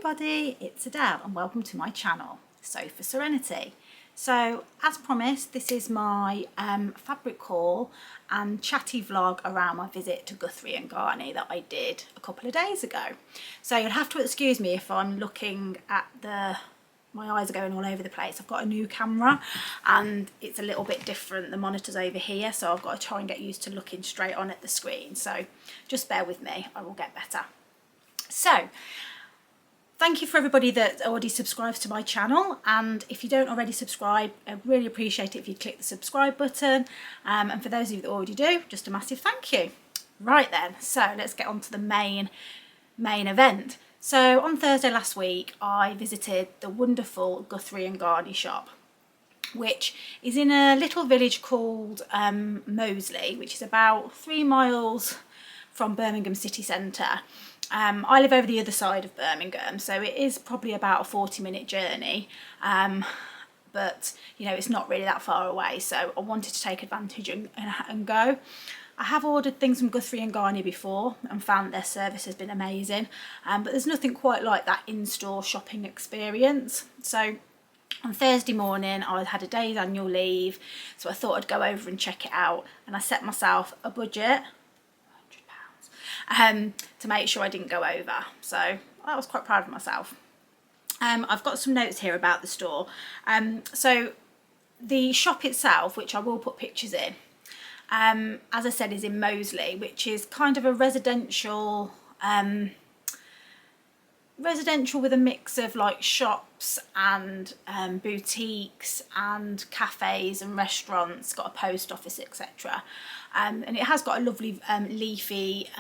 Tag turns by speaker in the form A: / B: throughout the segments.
A: everybody, it's Adele and welcome to my channel, Sew for Serenity. So as promised, this is my fabric haul and chatty vlog around my visit to Guthrie and Ghani that I did a couple of days ago. So you'll have to excuse me if I'm looking at my eyes are going all over the place. I've got a new camera and it's a little bit different. The monitor's over here, so I've got to try and get used to looking straight on at the screen. So just bear with me, I will get better. So thank you for everybody that already subscribes to my channel, and if you don't already subscribe, I really appreciate it if you click the subscribe button, and for those of you that already do, just a massive thank you. Right then, so let's get on to the main event. So on Thursday last week I visited the wonderful Guthrie and Ghani shop, which is in a little village called Moseley, which is about 3 miles from Birmingham city centre. I live over the other side of Birmingham, so it is probably about a 40-minute journey, but you know, it's not really that far away, so I wanted to take advantage and go. I have ordered things from Guthrie and Ghani before and found their service has been amazing, but there's nothing quite like that in-store shopping experience. So on Thursday morning I had a day's annual leave, so I thought I'd go over and check it out, and I set myself a budget to make sure I didn't go over, so I was quite proud of myself. I've got some notes here about the store. So the shop itself, which I will put pictures in, as I said, is in Moseley, which is kind of a residential with a mix of like shops and boutiques and cafes and restaurants, got a post office, etc. And it has got a lovely leafy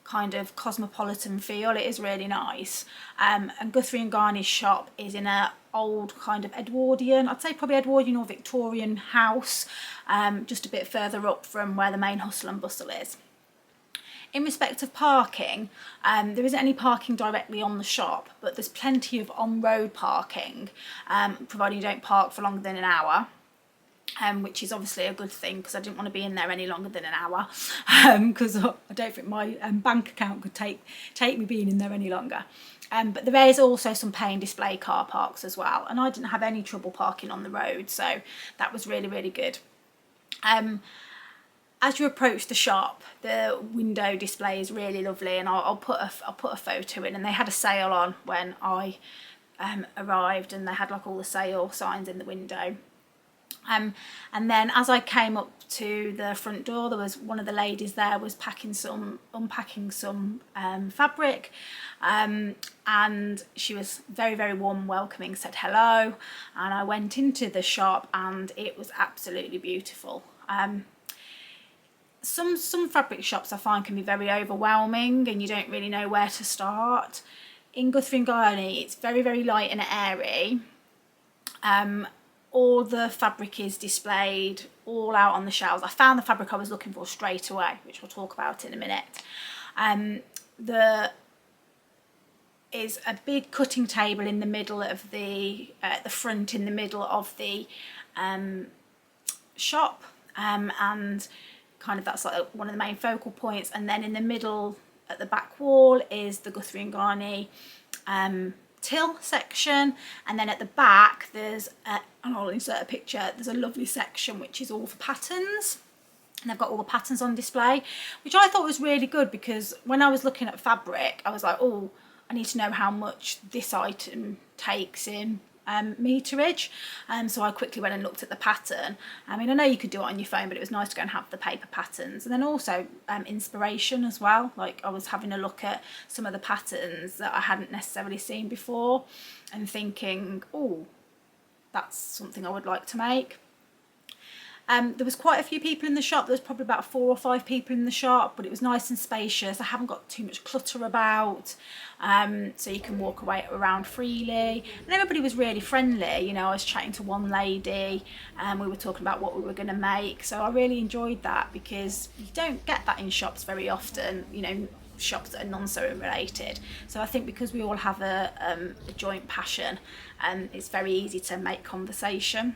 A: kind of cosmopolitan feel. It is really nice. And Guthrie and Ghani's shop is in a old kind of Edwardian, I'd say probably Edwardian or Victorian house, just a bit further up from where the main hustle and bustle is. In respect of parking, there isn't any parking directly on the shop, but there's plenty of on-road parking, providing you don't park for longer than an hour, which is obviously a good thing because I didn't want to be in there any longer than an hour, because I don't think my bank account could take me being in there any longer. But there is also some pay and display car parks as well, and I didn't have any trouble parking on the road, so that was really, really good. As you approach the shop, the window display is really lovely, and I'll put a photo in. And they had a sale on when I arrived, and they had like all the sale signs in the window. And then as I came up to the front door, there was one of the ladies there was unpacking some fabric, and she was very, very warm and welcoming, said hello, and I went into the shop and it was absolutely beautiful. Some fabric shops I find can be very overwhelming and you don't really know where to start. In Guthrie and Ghani, it's very, very light and airy. All the fabric is displayed all out on the shelves. I found the fabric I was looking for straight away, which we'll talk about in a minute. There is a big cutting table in the middle of the front, in the middle of the shop, and kind of that's like one of the main focal points. And then in the middle at the back wall is the Guthrie and Ghani till section, and then at the back there's and I'll insert a picture, there's a lovely section which is all for patterns, and they've got all the patterns on display, which I thought was really good, because when I was looking at fabric I was like, oh, I need to know how much this item takes in meterage, so I quickly went and looked at the pattern. I mean, I know you could do it on your phone, but it was nice to go and have the paper patterns, and then also inspiration as well. Like I was having a look at some of the patterns that I hadn't necessarily seen before and thinking, oh, that's something I would like to make. There was quite a few people in the shop. There was probably about 4 or 5 people in the shop, but it was nice and spacious. I haven't got too much clutter about, so you can walk around freely. And everybody was really friendly. You know, I was chatting to one lady and we were talking about what we were going to make. So I really enjoyed that, because you don't get that in shops very often, you know, shops that are non-sewing related. So I think because we all have a joint passion, it's very easy to make conversation.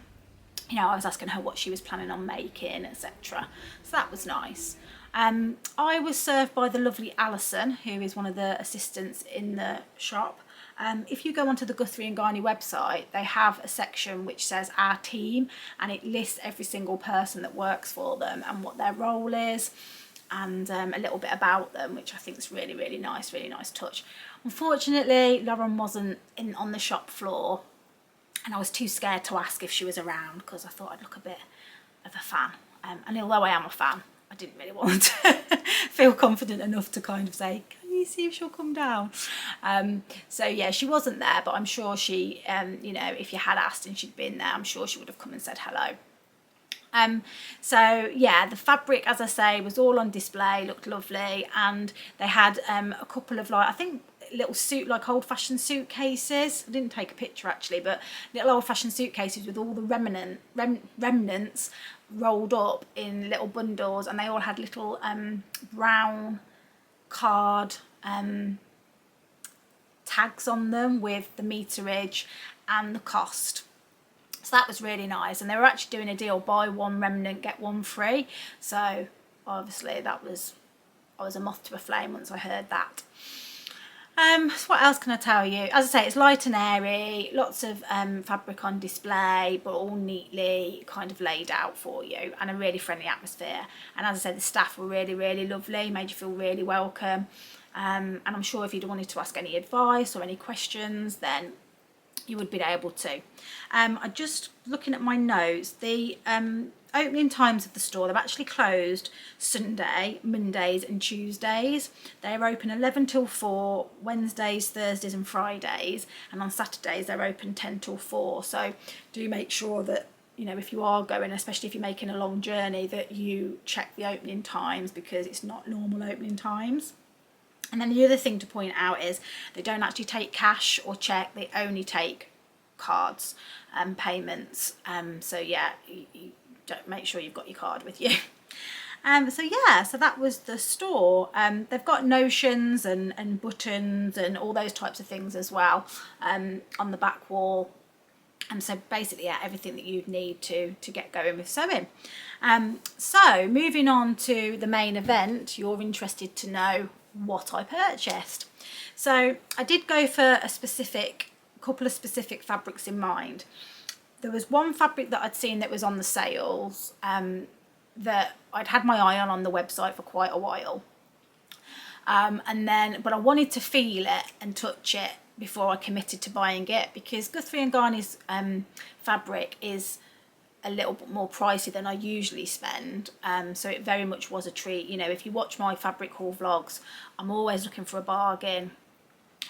A: You know, I was asking her what she was planning on making, etc. So that was nice. I was served by the lovely Alison, who is one of the assistants in the shop, If you go onto the Guthrie and Ghani website, they have a section which says our team, and it lists every single person that works for them and what their role is, and a little bit about them, which I think is really, really nice touch. Unfortunately, Lauren wasn't on the shop floor, and I was too scared to ask if she was around because I thought I'd look a bit of a fan. And although I am a fan, I didn't really want to feel confident enough to kind of say, can you see if she'll come down? So yeah, she wasn't there, but I'm sure she, you know, if you had asked and she'd been there, I'm sure she would have come and said hello. So yeah, the fabric, as I say, was all on display, looked lovely, and they had a couple of, like, I think little like old-fashioned suitcases. I didn't take a picture actually, but little old-fashioned suitcases with all the remnants rolled up in little bundles, and they all had little brown card tags on them with the meterage and the cost. So that was really nice, and they were actually doing a deal, buy one remnant get one free. So obviously that was, I was a moth to a flame once I heard that. So what else can I tell you? As I say, it's light and airy, lots of fabric on display, but all neatly kind of laid out for you, and a really friendly atmosphere. And as I said, the staff were really, really lovely, made you feel really welcome. And I'm sure if you'd wanted to ask any advice or any questions, then you would be able to. I just looking at my notes, the opening times of the store, they're actually closed Sunday, Mondays and Tuesdays. They're open 11 till 4, Wednesdays, Thursdays and Fridays, and on Saturdays they're open 10 till 4. So do make sure that, you know, if you are going, especially if you're making a long journey, that you check the opening times, because it's not normal opening times. And then the other thing to point out is they don't actually take cash or check, they only take cards and payments. So yeah, you don't, make sure you've got your card with you. So yeah, so that was the store. They've got notions and buttons and all those types of things as well on the back wall. And so basically, yeah, everything that you'd need to get going with sewing. So moving on to the main event, you're interested to know what I purchased. So I did go for a couple of specific fabrics in mind. There was one fabric that I'd seen that was on the sales that I'd had my eye on the website for quite a while. But I wanted to feel it and touch it before I committed to buying it, because Guthrie and Ghani's fabric is a little bit more pricey than I usually spend, so it very much was a treat. You know, if you watch my fabric haul vlogs, I'm always looking for a bargain.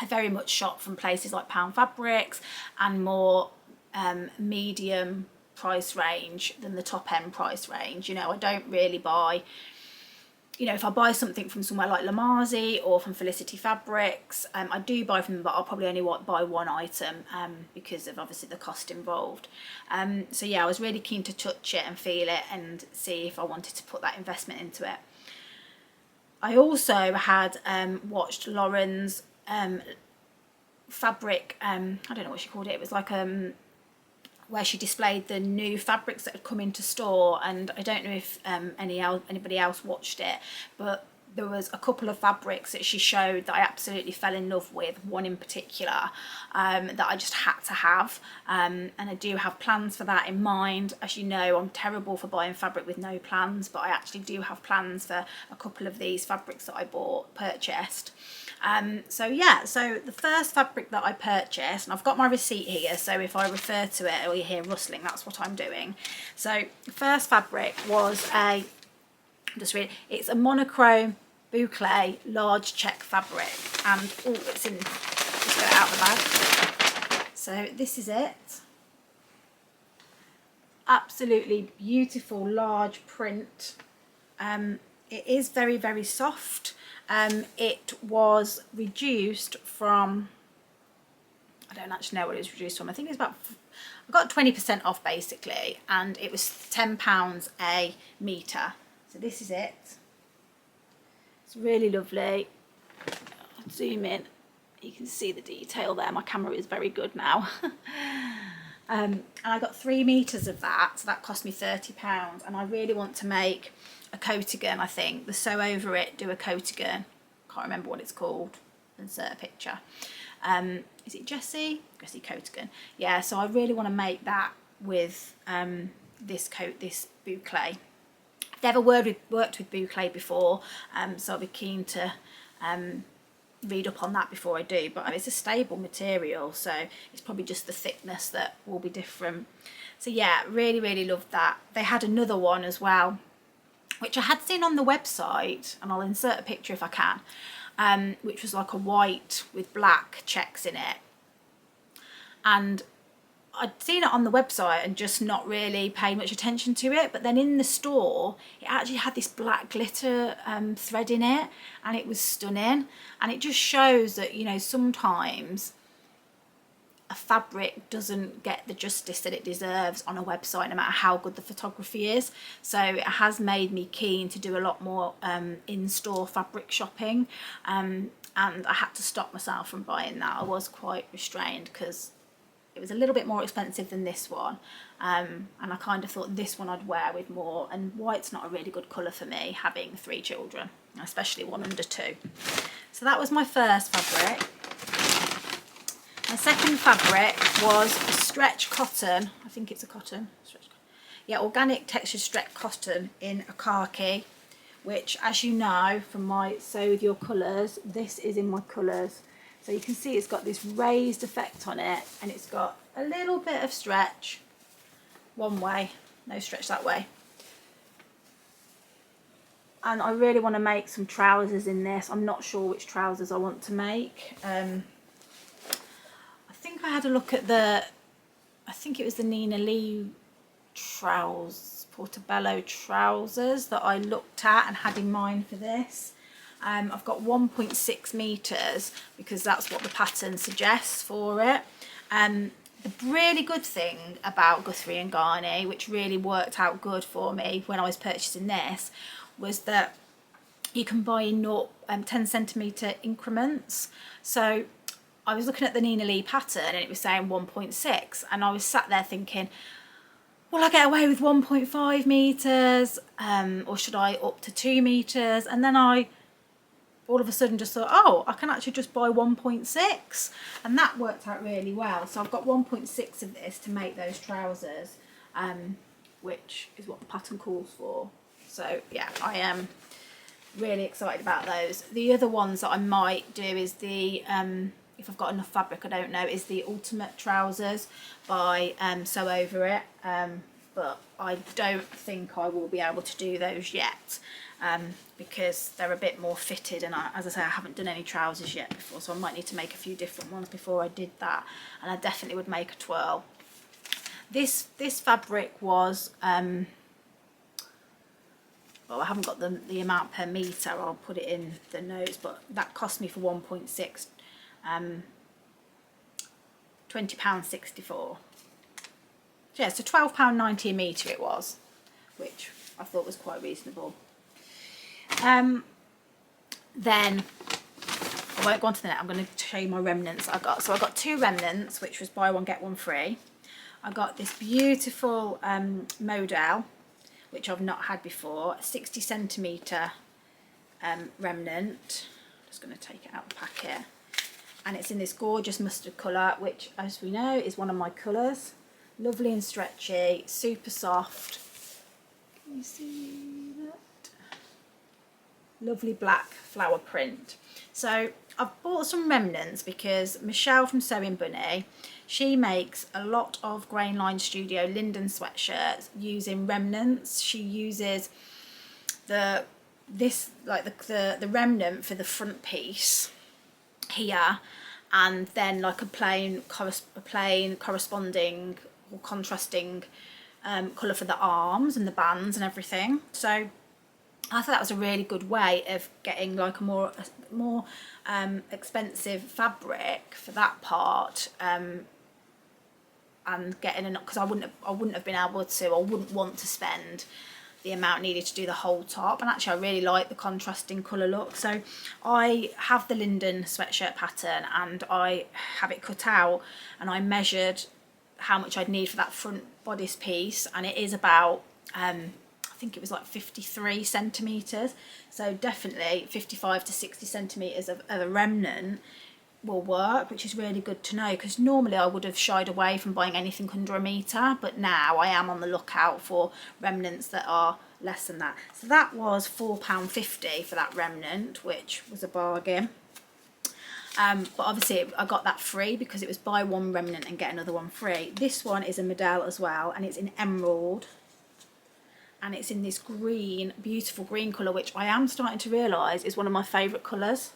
A: I very much shop from places like Pound Fabrics and more medium price range than the top end price range. You know, I don't really buy, you know, if I buy something from somewhere like Lamazi or from Felicity Fabrics, I do buy from them, but I'll probably only buy one item because of obviously the cost involved. So yeah, I was really keen to touch it and feel it and see if I wanted to put that investment into it. I also had watched Lauren's fabric, I don't know what she called it, it was like where she displayed the new fabrics that had come into store, and I don't know if anybody else watched it, but there was a couple of fabrics that she showed that I absolutely fell in love with, one in particular that I just had to have, and I do have plans for that in mind. As you know, I'm terrible for buying fabric with no plans, but I actually do have plans for a couple of these fabrics that I purchased. So yeah, so the first fabric that I purchased, and I've got my receipt here, so if I refer to it or you hear rustling, that's what I'm doing. So the first fabric was it's a monochrome boucle large check fabric, and it's in, just get it out of the bag. So this is it. Absolutely beautiful large print. It is very, very soft. It was reduced from, I don't actually know what it was reduced from. I think it's about, I got 20% off basically, and it was £10 a metre. So this is it. It's really lovely. I'll zoom in. You can see the detail there. My camera is very good now. And I got 3 meters of that, so that cost me £30. And I really want to make a coatigan, I think. The Sew Over It do a coatigan. Can't remember what it's called. Insert a picture. is it Jessie Coatigan? Yeah, so I really want to make that with this Boucle. Never worked with Boucle before, so I'll be keen to read up on that before I do, but it's a stable material, so it's probably just the thickness that will be different. So yeah, really loved that. They had another one as well, which I had seen on the website, and I'll insert a picture if I can, which was like a white with black checks in it, and I'd seen it on the website and just not really paid much attention to it, but then in the store it actually had this black glitter thread in it, and it was stunning. And it just shows that, you know, sometimes a fabric doesn't get the justice that it deserves on a website, no matter how good the photography is. So it has made me keen to do a lot more in-store fabric shopping, and I had to stop myself from buying that. I was quite restrained because it was a little bit more expensive than this one, and I kind of thought this one I'd wear with more, and white's not a really good colour for me, having 3 children, especially one under 2. So that was my first fabric. My second fabric was a stretch cotton, I think it's a cotton, yeah, organic textured stretch cotton in a khaki, which, as you know from my Sew With Your Colours, this is in my colours. So you can see it's got this raised effect on it, and it's got a little bit of stretch one way, no stretch that way. And I really want to make some trousers in this. I'm not sure which trousers I want to make. I think I had a look at I think it was the Nina Lee Portobello trousers that I looked at and had in mind for this. I've got 1.6 meters because that's what the pattern suggests for it. The really good thing about Guthrie and Ghani, which really worked out good for me when I was purchasing this, was that you can buy in 10 centimeter increments. So I was looking at the Nina Lee pattern and it was saying 1.6, and I was sat there thinking, will I get away with 1.5 meters, or should I up to 2 meters? And then I all of a sudden just thought, oh, I can actually just buy 1.6, and that worked out really well. So I've got 1.6 of this to make those trousers, which is what the pattern calls for. So yeah, I am really excited about those. The other ones that I might do is the if I've got enough fabric, I don't know, is the Ultimate Trousers by Sew Over It, but I don't think I will be able to do those yet, because they're a bit more fitted, and as I say, I haven't done any trousers yet before, so I might need to make a few different ones before I did that, and I definitely would make a twirl. This fabric was, well, I haven't got the amount per metre, I'll put it in the notes, but that cost me for 1.6 £20.64. So yeah, so £12.90 a metre it was, which I thought was quite reasonable. Then I won't go on to the net, I'm going to show you my remnants I got. So I got 2 remnants, which was buy one get one free. I got this beautiful modal, which I've not had before, a 60 centimetre remnant. I'm just going to take it out of the packet, and it's in this gorgeous mustard colour, which, as we know, is one of my colours. Lovely and stretchy, super soft. Can you see that? Lovely black flower print. So I've bought some remnants because Michelle from Sewing Bunny, she makes a lot of Grain Line Studio Linden sweatshirts using remnants. She uses the remnant for the front piece here, and then like a plain corresponding or contrasting colour for the arms and the bands and everything. So I thought that was a really good way of getting like a more expensive fabric for that part, and getting enough, because I wouldn't have been able to, or wouldn't want to spend the amount needed to do the whole top. And actually I really like the contrasting colour look. So I have the Linden sweatshirt pattern and I have it cut out, and I measured how much I'd need for that front bodice piece, and it is about I think it was like 53 centimetres, so definitely 55 to 60 centimetres of a remnant will work, which is really good to know, because normally I would have shied away from buying anything under a metre, but now I am on the lookout for remnants that are less than that. So that was £4.50 for that remnant, which was a bargain. But obviously I got that free because it was buy one remnant and get another one free. This one is a Adele as well, and it's in emerald, and it's in this green, beautiful green colour, which I am starting to realise is one of my favourite colours.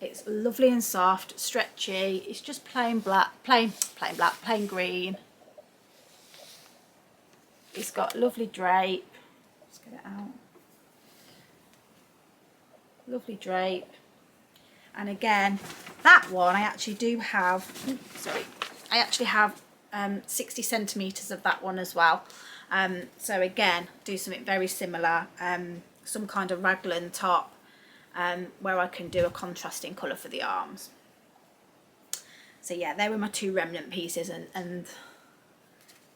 A: It's lovely and soft, stretchy. It's just plain black, plain green. It's got lovely drape. Let's get it out. Lovely drape. And again, that one I actually do have, I actually have 60 centimetres of that one as well. So again, do something very similar, some kind of raglan top, where I can do a contrasting colour for the arms. So yeah, they were my two remnant pieces, and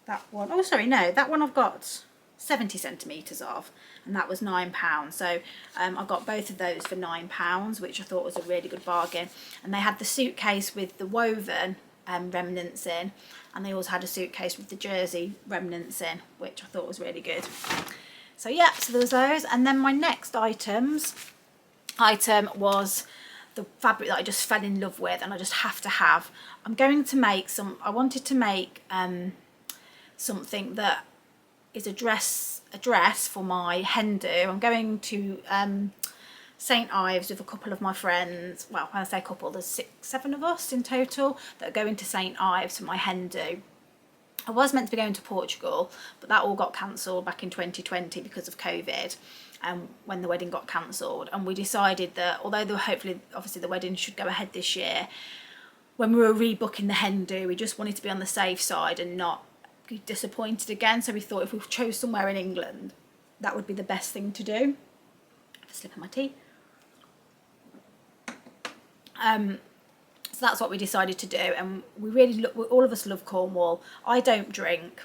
A: that one, oh sorry, no, that one I've got 70 centimetres of, and that was £9. So I got both of those for £9, which I thought was a really good bargain. And they had the suitcase with the woven remnants in, and they also had a suitcase with the jersey remnants in, which I thought was really good. So yeah, so there was those. And then my next item was the fabric that I just fell in love with and I just have to have. I'm going to make some, I wanted to make something that is a dress for my hen do. I'm going to St Ives with a couple of my friends. Well, when I say couple, there's 7 of us in total that are going to St Ives for my hen do. I was meant to be going to Portugal, but that all got cancelled back in 2020 because of COVID, when the wedding got cancelled. And we decided that although obviously the wedding should go ahead this year, when we were rebooking the hen do, we just wanted to be on the safe side and not be disappointed again. So we thought if we chose somewhere in England, that would be the best thing to do. I have a slip of my tea. So that's what we decided to do, and we really all of us love Cornwall. I don't drink,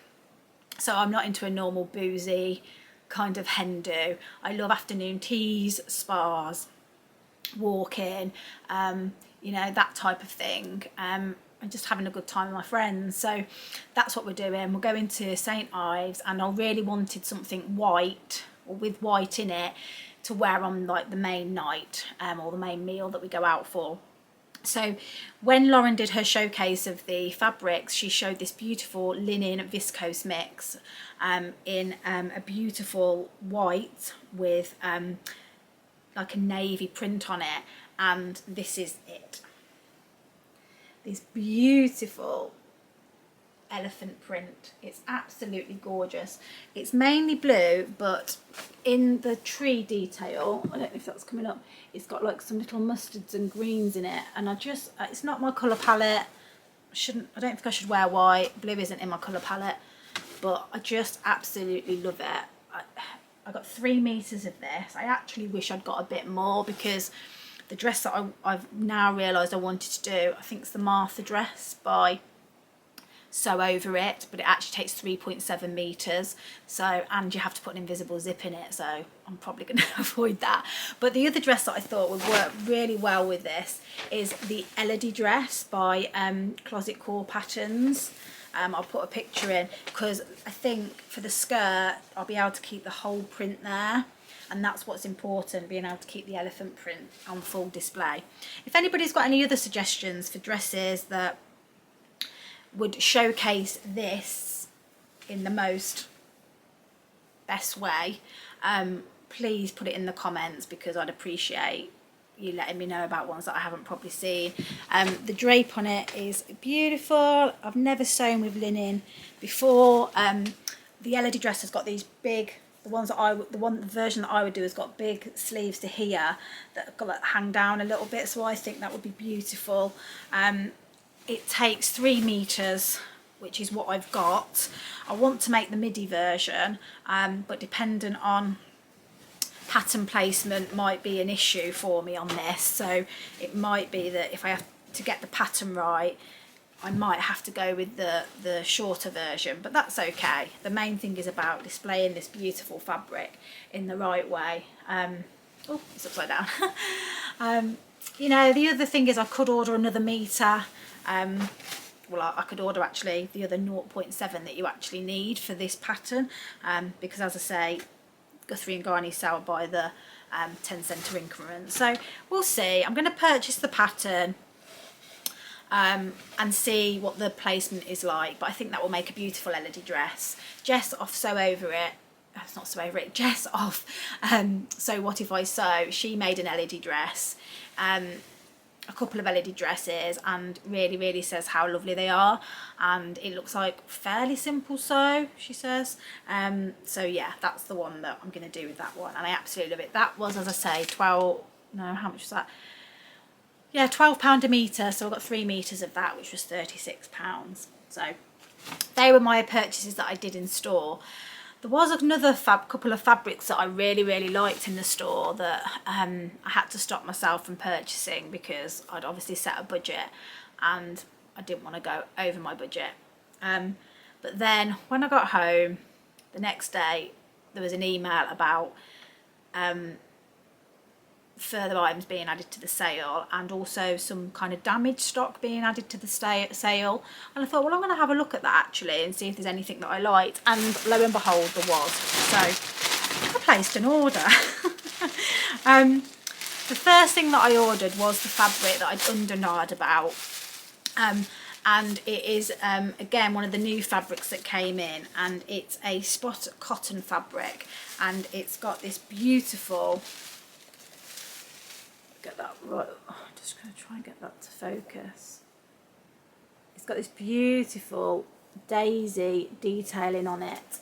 A: so I'm not into a normal boozy kind of hen do. I love afternoon teas, spas, walking, you know, that type of thing, and just having a good time with my friends. So that's what we're doing. We're going to St Ives, and I really wanted something white, or with white in it, to wear on like the main night, or the main meal that we go out for. So when Lauren did her showcase of the fabrics, she showed this beautiful linen viscose mix in a beautiful white with like a navy print on it, and this is it. This beautiful elephant print. It's absolutely gorgeous. It's mainly blue, but in the tree detail, I don't know if that's coming up, it's got like some little mustards and greens in it, and it's not my colour palette. I don't think I should wear white. Blue isn't in my colour palette, but I just absolutely love it. I got 3 meters of this. I actually wish I'd got a bit more, because the dress that I've now realised I wanted to do, I think it's the Martha dress by Sew Over It, but it actually takes 3.7 meters. So, and you have to put an invisible zip in it, so I'm probably going to avoid that. But the other dress that I thought would work really well with this is the Elodie dress by Closet Core Patterns. I'll put a picture in, because I think for the skirt I'll be able to keep the whole print there, and that's what's important, being able to keep the elephant print on full display. If anybody's got any other suggestions for dresses that would showcase this in the best way, please put it in the comments, because I'd appreciate you letting me know about ones that I haven't probably seen. The drape on it is beautiful. I've never sewn with linen before. The Elodie dress has got these big, the version that I would do has got big sleeves to here that hang down a little bit, so I think that would be beautiful. It takes 3 meters, which is what I've got. I want to make the midi version, but dependent on pattern placement might be an issue for me on this. So it might be that if I have to get the pattern right, I might have to go with the shorter version, but that's okay. The main thing is about displaying this beautiful fabric in the right way. Oh, it's upside down. you know, the other thing is I could order another metre. Well, I could order actually the other 0.7 that you actually need for this pattern, because as I say, Guthrie and Ghani sell by the 10 cent increment. So we'll see. I'm going to purchase the pattern and see what the placement is like, but I think that will make a beautiful LED dress. Jess off Sew Over It, it's not Sew Over It, Jess off So What If I Sew, she made an LED dress, a couple of LED dresses, and really says how lovely they are, and it looks like fairly simple sew, she says. So yeah, that's the one that I'm going to do with that one, and I absolutely love it. That was, as I say, 12, no, how much was that? Yeah, £12 a metre, so I got 3 metres of that, which was £36. So they were my purchases that I did in store. There was another couple of fabrics that I really liked in the store that I had to stop myself from purchasing because I'd obviously set a budget and I didn't want to go over my budget. But then when I got home the next day, there was an email about further items being added to the sale, and also some kind of damaged stock being added to the sale, and I thought, well, I'm going to have a look at that actually and see if there's anything that I liked, and lo and behold there was. So I placed an order. The first thing that I ordered was the fabric that I'd undernard about, and it is again one of the new fabrics that came in, and it's a spot cotton fabric, and it's got this beautiful, get that right, I'm just going to try and get that to focus. It's got this beautiful daisy detailing on it,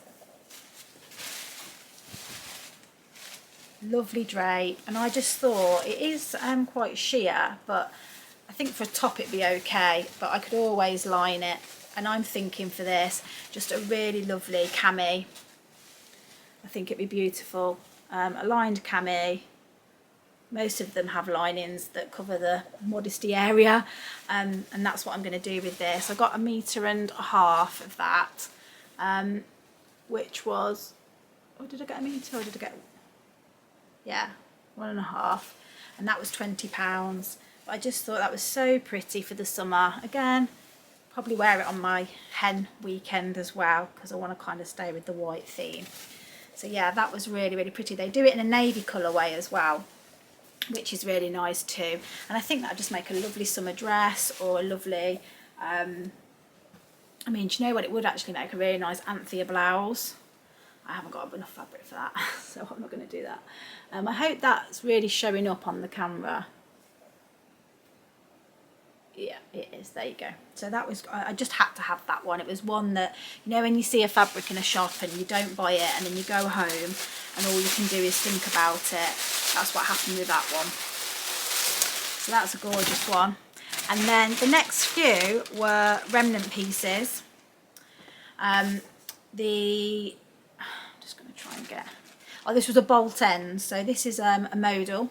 A: lovely drape, and I just thought it is quite sheer, but I think for a top it'd be okay, but I could always line it, and I'm thinking for this just a really lovely cami. I think it'd be beautiful, a lined cami. Most of them have linings that cover the modesty area, and that's what I'm going to do with this. I got 1.5 meters of that, which was, oh, did I get 1 meter or did I get, yeah, 1.5, and that was £20. But I just thought that was so pretty for the summer. Again, probably wear it on my hen weekend as well, because I want to kind of stay with the white theme. So yeah, that was really pretty. They do it in a navy colourway as well, which is really nice too, and I think that'll just make a lovely summer dress, or a lovely I mean, do you know what, it would actually make a really nice Anthea blouse. I haven't got enough fabric for that, so I'm not going to do that. I hope that's really showing up on the camera. Yeah, it is. There you go. So that was, I just had to have that one. It was one that, you know, when you see a fabric in a shop and you don't buy it, and then you go home and all you can do is think about it. That's what happened with that one. So that's a gorgeous one. And then the next few were remnant pieces. I'm just going to try and get, oh, this was a bolt end. So this is a modal.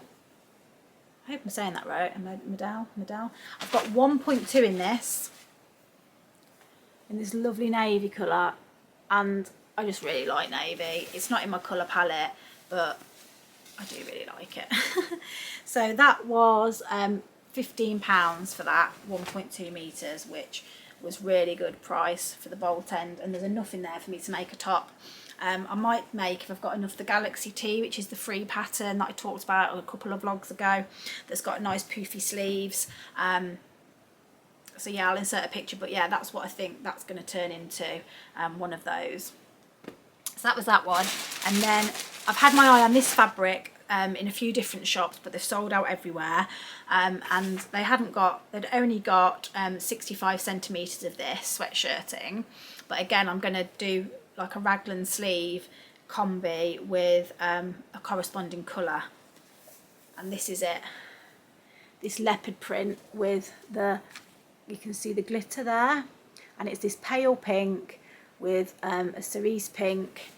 A: I hope I'm saying that right, a modal. I've got 1.2 in this lovely navy colour, and I just really like navy. It's not in my colour palette, but I do really like it. So that was £15 for that 1.2 meters, which was really good price for the bolt end, and there's enough in there for me to make a top. I might make, if I've got enough, the Galaxy Tee, which is the free pattern that I talked about a couple of vlogs ago, that's got nice poofy sleeves. So yeah, I'll insert a picture, but yeah, that's what I think that's going to turn into, one of those. So that was that one. And then I've had my eye on this fabric in a few different shops, but they've sold out everywhere, and they'd only got 65 centimeters of this sweatshirting, but again, I'm going to do like a raglan sleeve combi with a corresponding colour, and this is it, this leopard print with the, you can see the glitter there, and it's this pale pink with a cerise pink,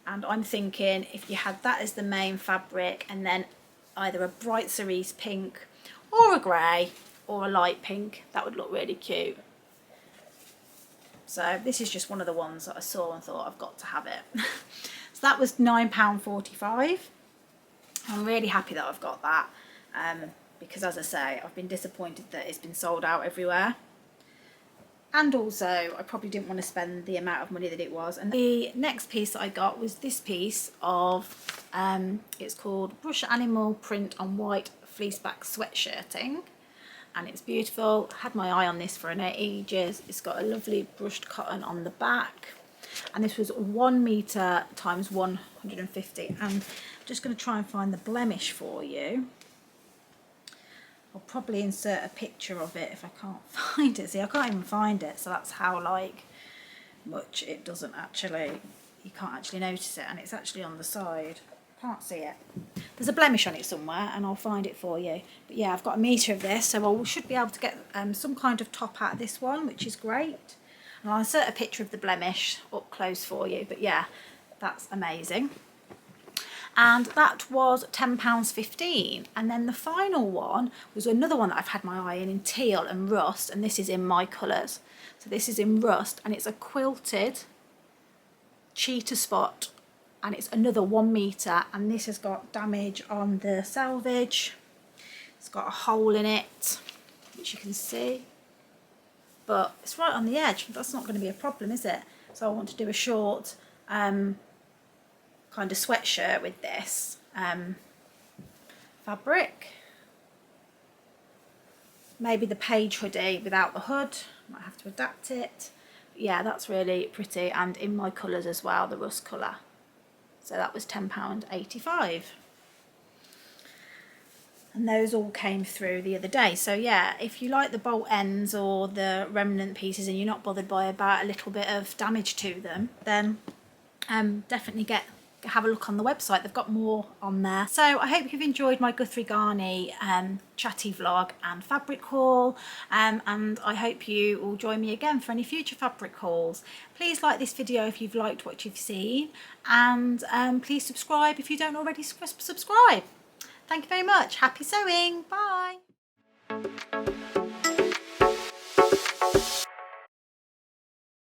A: and I'm thinking if you had that as the main fabric, and then either a bright cerise pink or a grey or a light pink, that would look really cute. So this is just one of the ones that I saw and thought I've got to have it. So that was £9.45. I'm really happy that I've got that, because as I say, I've been disappointed that it's been sold out everywhere. And also, I probably didn't want to spend the amount of money that it was. And the next piece that I got was this piece of, it's called Brush Animal Print on White Fleeceback Sweatshirting. And it's beautiful. I had my eye on this for an ages. It's got a lovely brushed cotton on the back. And this was 1 metre times 150. And I'm just going to try and find the blemish for you. I'll probably insert a picture of it if I can't find it. See, I can't even find it, so that's how like much it doesn't actually, you can't actually notice it, and it's actually on the side. Can't see it. There's a blemish on it somewhere and I'll find it for you. But yeah, I've got 1 metre of this, so I should be able to get some kind of top out of this one, which is great. And I'll insert a picture of the blemish up close for you. But yeah, that's amazing. And that was £10.15. And then the final one was another one that I've had my eye in teal and rust, and this is in my colours. So this is in rust, and it's a quilted cheetah spot, and it's another 1 metre, and this has got damage on the selvage. It's got a hole in it, which you can see, but it's right on the edge. That's not going to be a problem, is it? So I want to do a short kind of sweatshirt with this fabric. Maybe the page hoodie without the hood, might have to adapt it. But yeah, that's really pretty, and in my colours as well, the rust colour. So that was £10.85. And those all came through the other day. So yeah, if you like the bolt ends or the remnant pieces and you're not bothered by about a little bit of damage to them, then definitely have a look on the website. They've got more on there. So I hope you've enjoyed my Guthrie Ghani chatty vlog and fabric haul, and I hope you will join me again for any future fabric hauls. Please like this video if you've liked what you've seen, and please subscribe if you don't already subscribe. Thank you very much. Happy sewing. Bye.